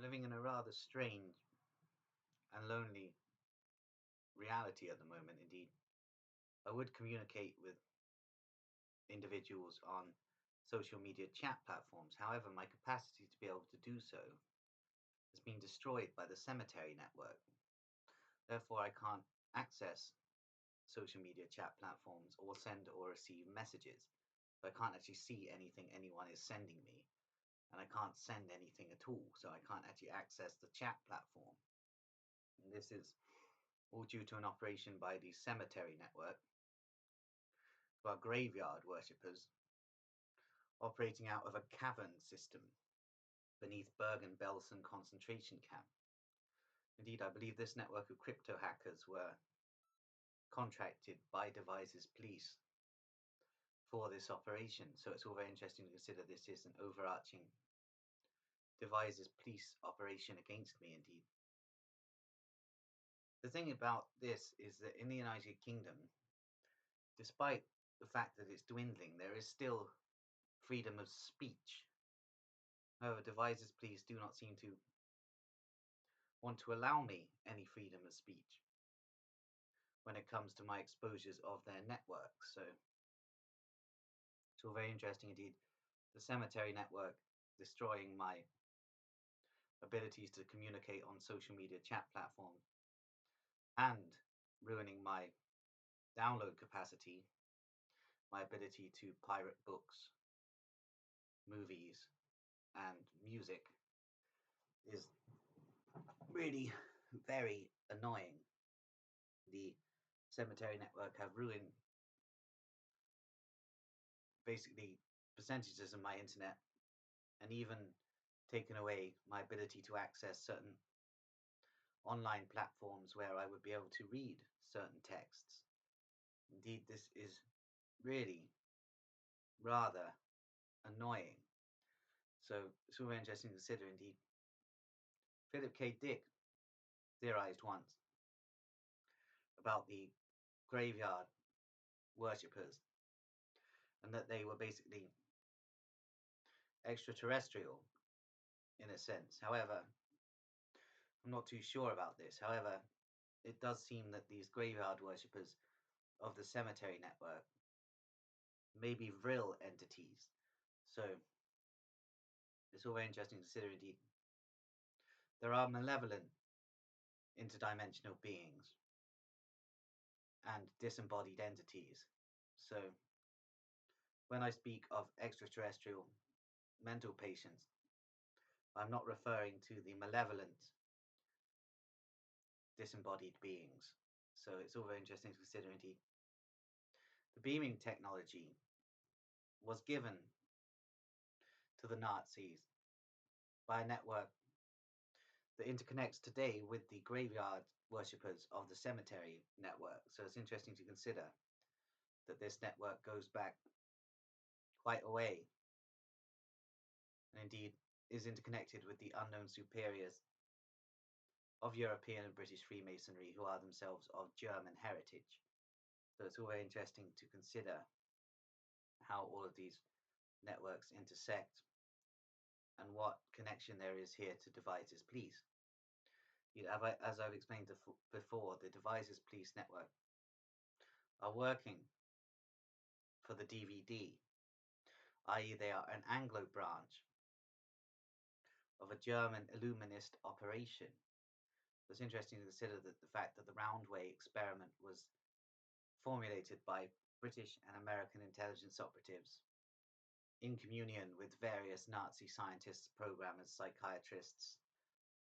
living in a rather strange and lonely reality at the moment, indeed. I would communicate with individuals on social media chat platforms. However, my capacity to be able to do so has been destroyed by the cemetery network. Therefore, I can't access social media chat platforms or send or receive messages. So I can't actually see anything anyone is sending me, and I can't send anything at all. So I can't actually access the chat platform. And this is all due to an operation by the cemetery network, who are graveyard worshippers operating out of a cavern system beneath Bergen-Belsen concentration camp. Indeed, I believe this network of crypto hackers were contracted by Device's police for this operation. So it's all very interesting to consider this is an overarching Device's police operation against me, indeed. The thing about this is that in the United Kingdom, despite the fact that it's dwindling, there is still freedom of speech. However, Device's police do not seem to want to allow me any freedom of speech when it comes to my exposures of their network. So it's all very interesting indeed. The cemetery network destroying my abilities to communicate on social media chat platforms and ruining my download capacity, my ability to pirate books, movies, and music is really very annoying. The cemetery network have ruined basically percentages of my internet and even taken away my ability to access certain online platforms where I would be able to read certain texts. Indeed, this is really rather annoying. So it's all very interesting to consider. Indeed, Philip K. Dick theorized once about the graveyard worshippers and that they were basically extraterrestrial in a sense. However, I'm not too sure about this. However, it does seem that these graveyard worshippers of the cemetery network may be real entities. So it's all very interesting to consider. Indeed, there are malevolent interdimensional beings and disembodied entities. So when I speak of extraterrestrial mental patients, I'm not referring to the malevolent disembodied beings. So it's all very interesting to consider. Indeed, the beaming technology was given to the Nazis by a network that interconnects today with the graveyard worshippers of the cemetery network. So it's interesting to consider that this network goes back quite a way and indeed is interconnected with the unknown superiors of European and British Freemasonry, who are themselves of German heritage. So it's all very interesting to consider how all of these networks intersect and what connection there is here to Devices Police. As I've explained before, the Devices Police network are working for the DVD, i.e. they are an Anglo branch of a German Illuminist operation. It's interesting to consider that the fact that the Roundway experiment was formulated by British and American intelligence operatives in communion with various Nazi scientists, programmers, psychiatrists,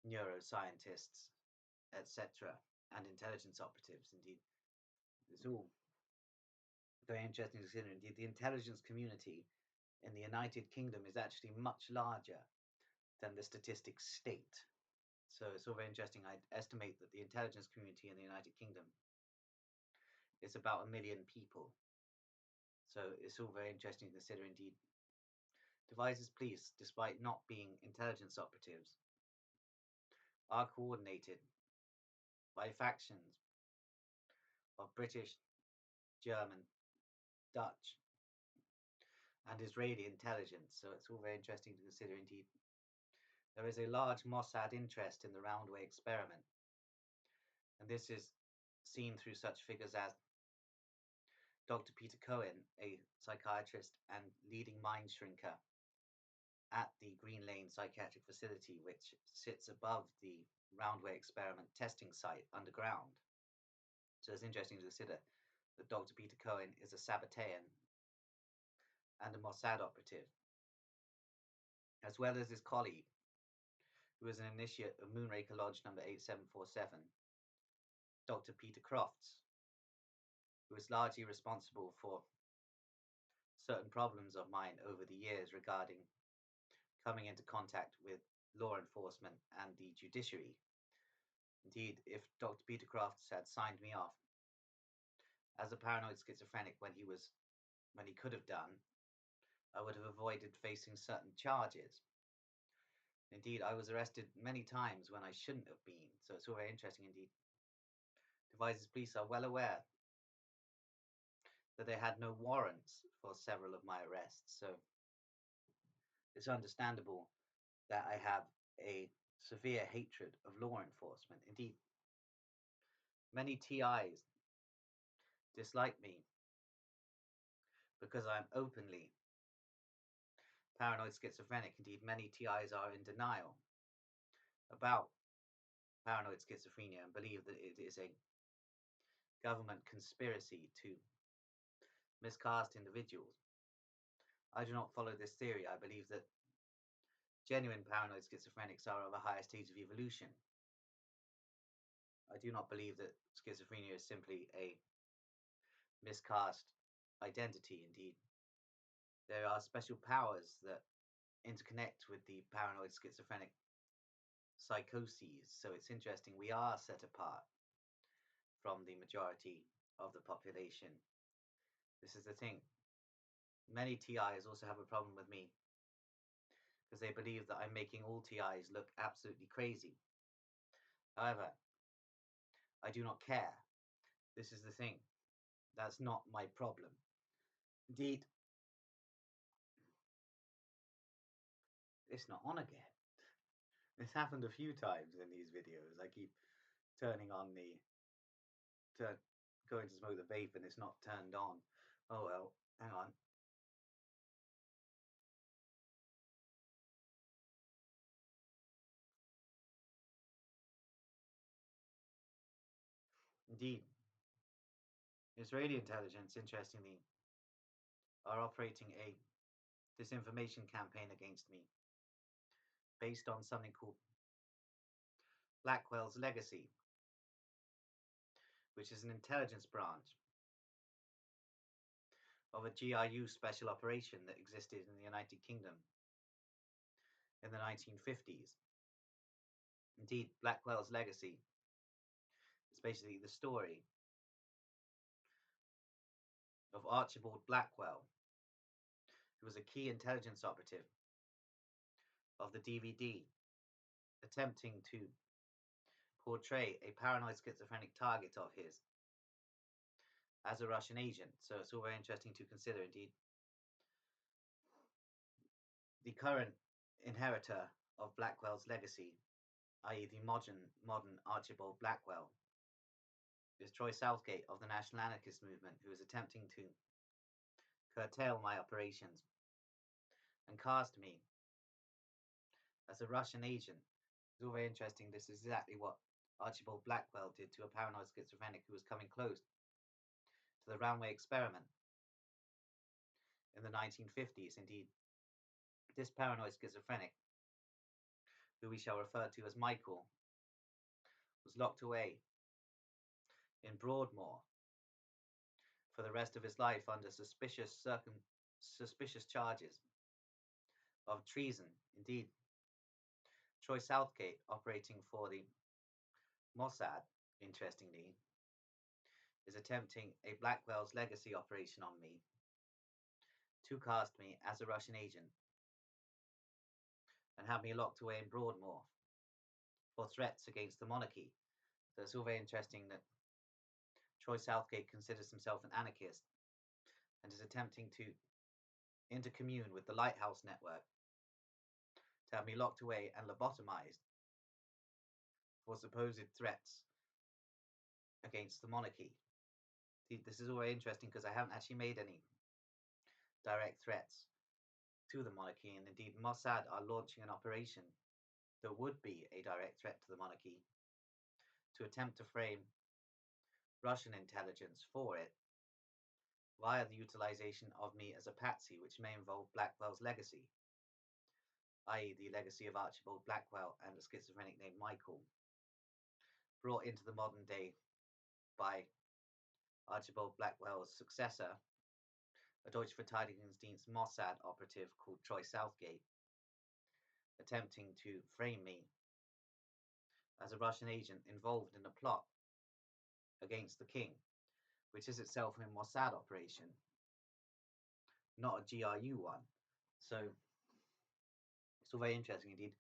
neuroscientists, etc., and intelligence operatives. Indeed, it's all very interesting to consider. Indeed, the intelligence community in the United Kingdom is actually much larger than the statistics state. So it's all very interesting. I estimate that the intelligence community in the United Kingdom is about 1 million people. So it's all very interesting to consider. Indeed, Devices Police, despite not being intelligence operatives, are coordinated by factions of British, German, Dutch, and Israeli intelligence. So it's all very interesting to consider. Indeed, There is a large Mossad interest in the Roundway experiment, and this is seen through such figures as Dr. Peter Cohen, a psychiatrist and leading mind shrinker at the Green Lane Psychiatric Facility, which sits above the Roundway experiment testing site underground. So it's interesting to consider that Dr. Peter Cohen is a Sabbatean and a Mossad operative, as well as his colleague, who is an initiate of Moonraker Lodge number 8747, Dr. Peter Crofts, who is largely responsible for certain problems of mine over the years regarding coming into contact with law enforcement and the judiciary. Indeed, if Dr. Peter Crofts had signed me off as a paranoid schizophrenic when he could have done, I would have avoided facing certain charges. Indeed, I was arrested many times when I shouldn't have been, so it's all very interesting indeed. Devizes police are well aware that they had no warrants for several of my arrests, so it's understandable that I have a severe hatred of law enforcement. Indeed, many TIs dislike me because I am openly paranoid schizophrenic. Indeed, many TIs are in denial about paranoid schizophrenia and believe that it is a government conspiracy to miscast individuals. I do not follow this theory. I believe that genuine paranoid schizophrenics are of a higher stage of evolution. I do not believe that schizophrenia is simply a miscast identity. Indeed, there are special powers that interconnect with the paranoid schizophrenic psychoses. So it's interesting. We are set apart from the majority of the population. This is the thing. Many TIs also have a problem with me because they believe that I'm making all TIs look absolutely crazy. However, I do not care. This is the thing. That's not my problem. Indeed, it's not on again. This happened a few times in these videos. I keep turning on going to smoke the vape and it's not turned on. Oh well, hang on. Indeed, Israeli intelligence, interestingly, are operating a disinformation campaign against me based on something called Blackwell's legacy, which is an intelligence branch of a GRU special operation that existed in the United Kingdom in the 1950s. Indeed, Blackwell's legacy is basically the story of Archibald Blackwell, who was a key intelligence operative of the DVD, attempting to portray a paranoid schizophrenic target of his as a Russian agent. So it's all very interesting to consider. Indeed, the current inheritor of Blackwell's legacy, i.e. the modern Archibald Blackwell, is Troy Southgate of the National Anarchist Movement, who is attempting to curtail my operations and cast me as a Russian agent. It's all very interesting. This is exactly what Archibald Blackwell did to a paranoid schizophrenic who was coming close to the Roundway experiment in the 1950s. Indeed, this paranoid schizophrenic, who we shall refer to as Michael, was locked away in Broadmoor for the rest of his life under suspicious charges of treason. Indeed, Troy Southgate, operating for the Mossad, interestingly, is attempting a Blackwell's legacy operation on me to cast me as a Russian agent and have me locked away in Broadmoor for threats against the monarchy. So it's all very interesting that Troy Southgate considers himself an anarchist and is attempting to intercommune with the Lighthouse network to have me locked away and lobotomized for supposed threats against the monarchy. This is all very interesting because I haven't actually made any direct threats to the monarchy, and indeed Mossad are launching an operation that would be a direct threat to the monarchy to attempt to frame Russian intelligence for it via the utilization of me as a patsy, which may involve Blackwell's legacy, i.e. the legacy of Archibald Blackwell and a schizophrenic named Michael, brought into the modern day by Archibald Blackwell's successor, a Deutsche Verteidigungsdienst Mossad operative called Troy Southgate, attempting to frame me as a Russian agent involved in a plot against the king, which is itself a Mossad operation, not a GRU one. So it's all very interesting indeed.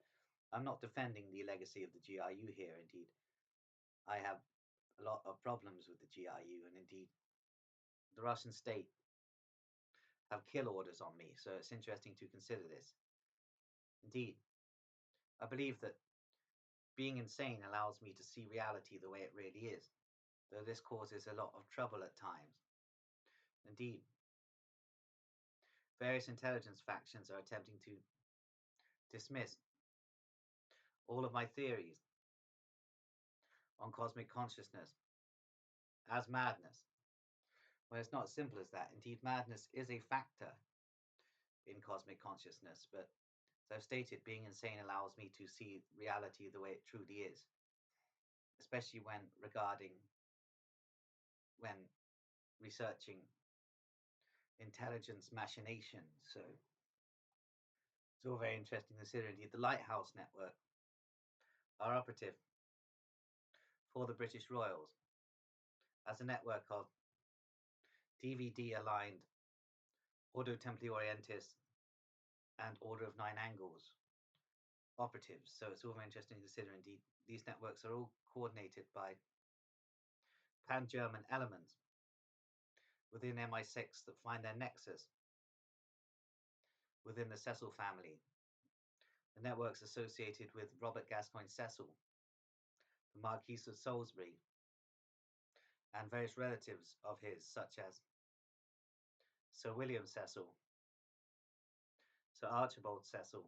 I'm not defending the legacy of the GRU here, indeed. I have a lot of problems with the GRU, and indeed the Russian state have kill orders on me, so it's interesting to consider this. Indeed, I believe that being insane allows me to see reality the way it really is, though this causes a lot of trouble at times. Indeed, various intelligence factions are attempting to dismiss all of my theories on cosmic consciousness as madness, when it's not as simple as that. Indeed, madness is a factor in cosmic consciousness, but as I've stated, being insane allows me to see reality the way it truly is, especially when researching intelligence machinations. So it's all very interesting to consider. Indeed, the Lighthouse network are operative for the British Royals as a network of DVD-aligned Ordo Templi Orientis and Order of Nine Angles operatives. So it's all very interesting to consider. Indeed, these networks are all coordinated by pan-German elements within MI6 that find their nexus within the Cecil family. The networks associated with Robert Gascoigne Cecil, the Marquis of Salisbury, and various relatives of his, such as Sir William Cecil, Sir Archibald Cecil,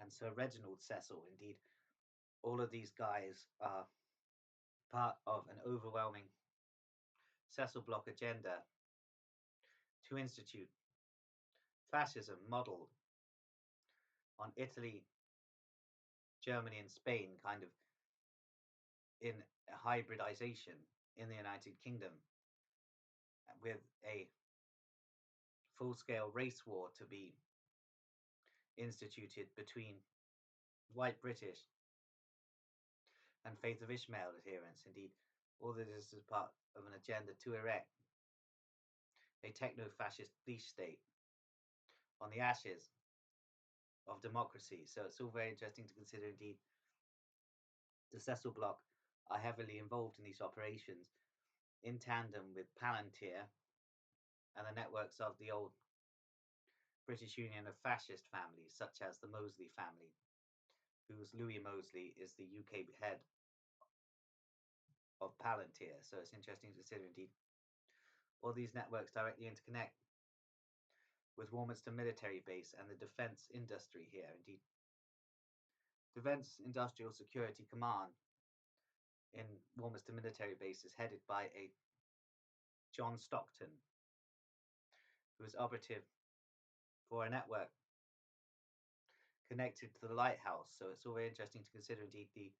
and Sir Reginald Cecil. Indeed, all of these guys are part of an overwhelming Cecil block agenda to institute fascism modeled on Italy, Germany, and Spain, kind of in a hybridization in the United Kingdom, with a full-scale race war to be instituted between white British and Faith of Ishmael adherents. Indeed, all this is part of an agenda to erect a techno-fascist police state on the ashes of democracy. So it's all very interesting to consider. Indeed, the Cecil bloc are heavily involved in these operations in tandem with Palantir and the networks of the old British Union of fascist families, such as the Mosley family, whose Louis Mosley is the UK head of Palantir. So it's interesting to consider. Indeed, all these networks directly interconnect with Warminster military base and the defence industry here. Indeed, Defence Industrial Security Command in Warminster military base is headed by a John Stockton, who is operative for a network connected to the Lighthouse. So it's all very interesting to consider. Indeed, the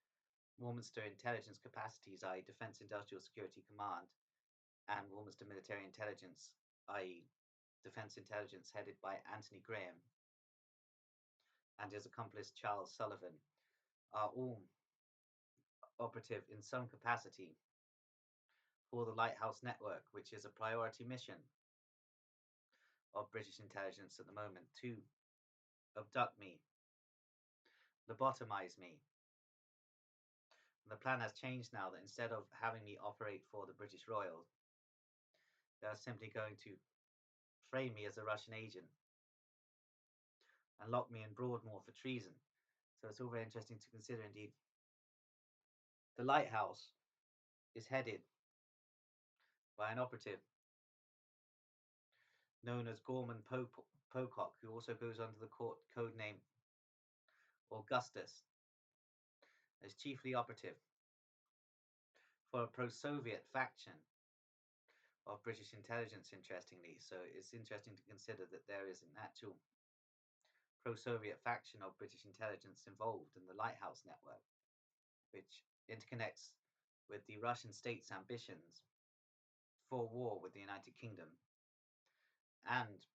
Warminster intelligence capacities, i.e. Defence Industrial Security Command, and Warminster Military Intelligence, i.e. Defence Intelligence headed by Anthony Graham and his accomplice Charles Sullivan, are all operative in some capacity for the Lighthouse network, which is a priority mission of British intelligence at the moment to abduct me, lobotomize me. And the plan has changed now that instead of having me operate for the British Royals, they are simply going to frame me as a Russian agent and locked me in Broadmoor for treason. So it's all very interesting to consider indeed. The Lighthouse is headed by an operative known as Gorman Pocock, who also goes under the court code name Augustus, as chiefly operative for a pro-Soviet faction of British intelligence, interestingly. So it's interesting to consider that there is an actual pro-Soviet faction of British intelligence involved in the Lighthouse network, which interconnects with the Russian state's ambitions for war with the United Kingdom and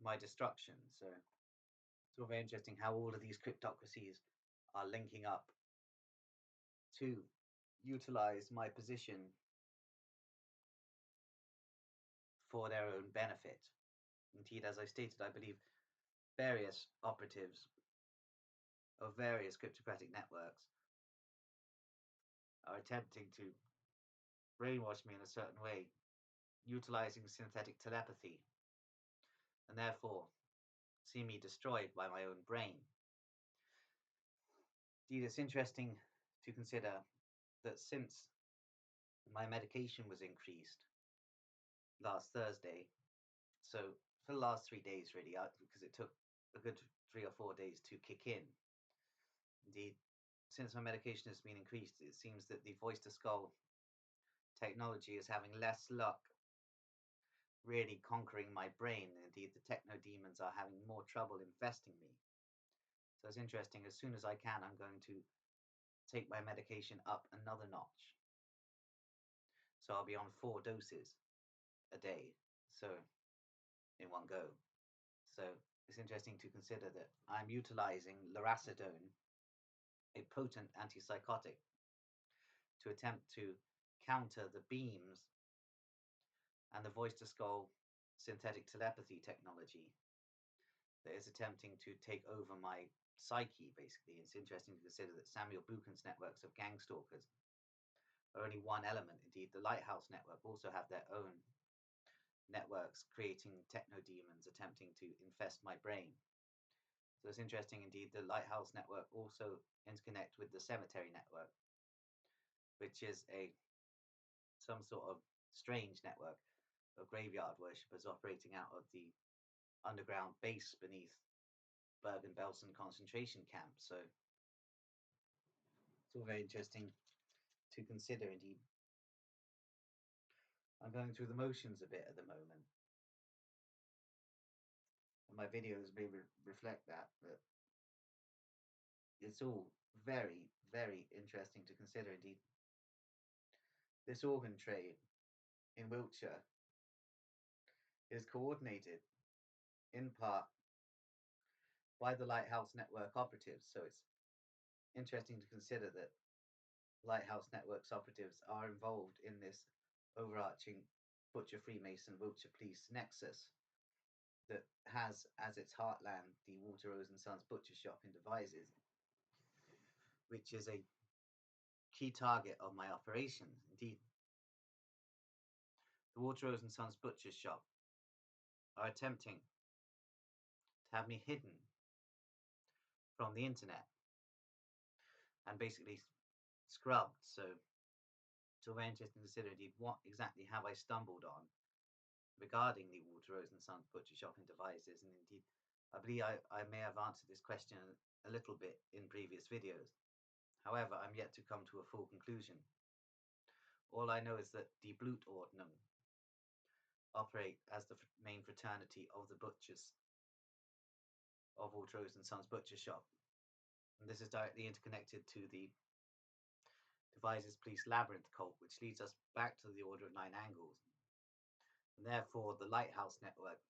my destruction. So it's all very interesting how all of these cryptocracies are linking up to utilize my position for their own benefit. Indeed, as I stated, I believe various operatives of various cryptocratic networks are attempting to brainwash me in a certain way, utilizing synthetic telepathy, and therefore see me destroyed by my own brain. Indeed, it's interesting to consider that since my medication was increased last Thursday, so for the last 3 days really, because it took a good 3 or 4 days to kick in. Indeed, since my medication has been increased, it seems that the voice to skull technology is having less luck really conquering my brain. Indeed, the techno demons are having more trouble infesting me. So it's interesting. As soon as I can, I'm going to take my medication up another notch. So I'll be on 4 doses a day, so in one go. So it's interesting to consider that I'm utilizing lurasidone, a potent antipsychotic, to attempt to counter the beams and the voice to skull synthetic telepathy technology that is attempting to take over my psyche, basically. It's interesting to consider that Samuel Buchan's networks of gang stalkers are only one element. Indeed, the Lighthouse network also have their own networks creating techno demons attempting to infest my brain. So it's interesting indeed. The Lighthouse network also interconnect with the cemetery network, which is some sort of strange network of graveyard worshippers operating out of the underground base beneath Bergen-Belsen concentration camp. So it's all very interesting to consider indeed. I'm going through the motions a bit at the moment, and my videos may reflect that, but it's all very, very interesting to consider indeed. This organ trade in Wiltshire is coordinated in part by the Lighthouse Network operatives. So it's interesting to consider that Lighthouse Network's operatives are involved in this overarching Butcher Freemason Wiltshire Police nexus that has as its heartland the Waterrose and Sons Butcher Shop in Devizes, which is a key target of my operations. Indeed, the Waterrose and Sons Butcher Shop are attempting to have me hidden from the internet and basically scrubbed. So it's very interesting to consider indeed what exactly have I stumbled on regarding the Waterrose and Sons Butcher Shop in Devizes. And indeed, I believe I may have answered this question a little bit in previous videos. However, I'm yet to come to a full conclusion. All I know is that the Blutordnung operate as the main fraternity of the butchers of Waterrose and Sons Butcher Shop. And this is directly interconnected to the Devizes Police Labyrinth cult, which leads us back to the Order of Nine Angles. And therefore, the Lighthouse Network,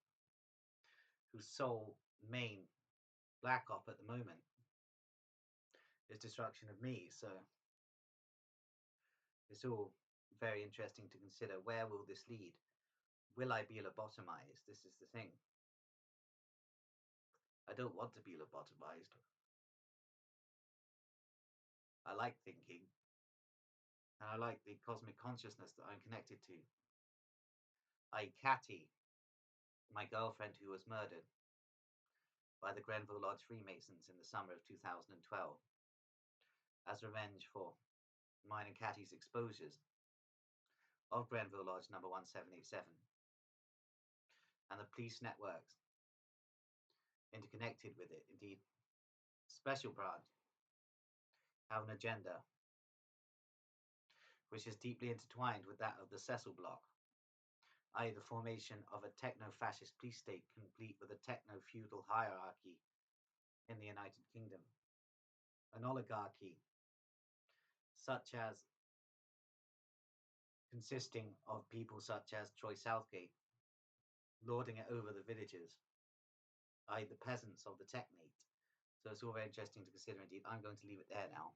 whose sole main black op at the moment is destruction of me. So it's all very interesting to consider. Where will this lead? Will I be lobotomized? This is the thing. I don't want to be lobotomized. I like thinking, and I like the cosmic consciousness that I'm connected to. I, Catty, my girlfriend who was murdered by the Grenville Lodge Freemasons in the summer of 2012 as revenge for mine and Catty's exposures of Grenville Lodge number 1787 and the police networks interconnected with it. Indeed, special branch have an agenda which is deeply intertwined with that of the Cecil Bloc, i.e. the formation of a techno-fascist police state complete with a techno-feudal hierarchy in the United Kingdom, an oligarchy such as consisting of people such as Troy Southgate, lording it over the villagers, i.e. the peasants of the technate. So it's all very interesting to consider indeed. I'm going to leave it there now.